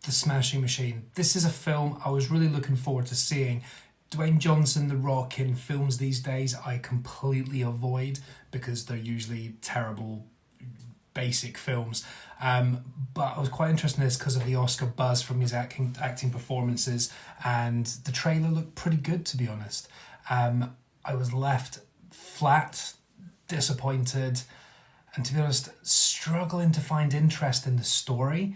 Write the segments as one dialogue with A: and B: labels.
A: The Smashing Machine. This is a film I was really looking forward to seeing. Dwayne Johnson, The Rock, in films these days I completely avoid because they're usually terrible, basic films. But I was quite interested in this because of the Oscar buzz from his acting performances, and the trailer looked pretty good, to be honest. I was left flat, disappointed, and to be honest, struggling to find interest in the story.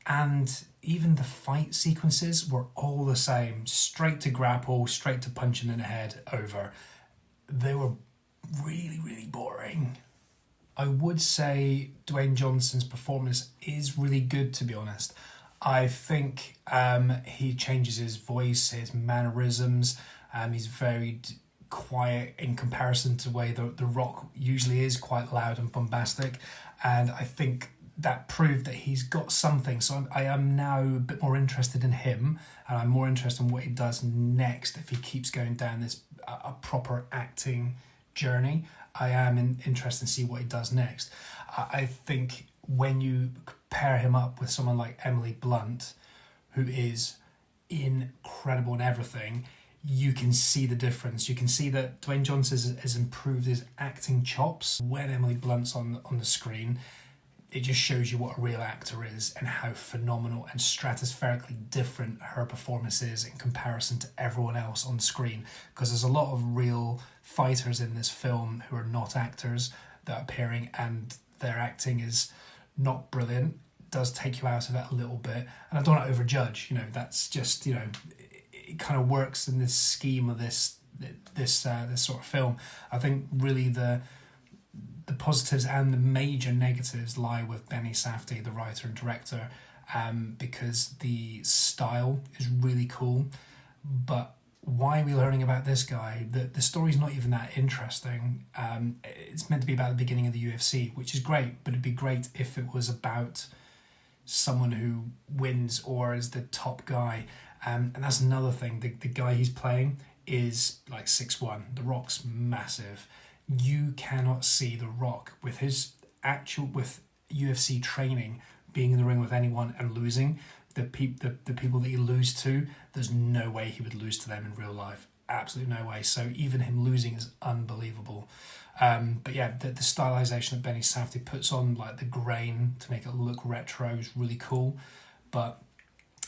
A: And even the fight sequences were all the same. Straight to grapple, straight to punching in the head, over. They were really, really boring. I would say Dwayne Johnson's performance is really good, to be honest. I think he changes his voice, his mannerisms. He's very quiet in comparison to the way the Rock usually is, quite loud and bombastic. And I think that proved that he's got something. So I am now a bit more interested in him, and I'm more interested in what he does next if he keeps going down this a proper acting journey. I am interested to see what he does next. I think when you pair him up with someone like Emily Blunt, who is incredible in everything, you can see the difference. You can see that Dwayne Johnson has improved his acting chops. When Emily Blunt's on the screen, it just shows you what a real actor is and how phenomenal and stratospherically different her performance is in comparison to everyone else on screen. Because there's a lot of real fighters in this film who are not actors that are appearing, and their acting is not brilliant. It does take you out of it a little bit. And I don't want to overjudge, that's just, it kind of works in this scheme of this sort of film. I think really the positives and the major negatives lie with Benny Safdie, the writer and director, because the style is really cool. But why are we learning about this guy? The story's not even that interesting. It's meant to be about the beginning of the UFC, which is great, but it'd be great if it was about someone who wins or is the top guy. And that's another thing. The guy he's playing is like 6'1". The Rock's massive. You cannot see The Rock with UFC training being in the ring with anyone and losing. The people that he lose to, there's no way he would lose to them in real life. Absolutely no way. So even him losing is unbelievable. But yeah, the stylization that Benny Safdie puts on, like the grain to make it look retro, is really cool. But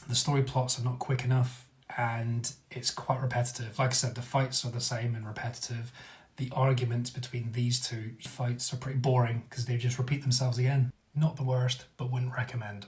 A: the story plots are not quick enough, and it's quite repetitive. Like I said, the fights are the same and repetitive. The arguments between these two fights are pretty boring because they just repeat themselves again. Not the worst, but wouldn't recommend.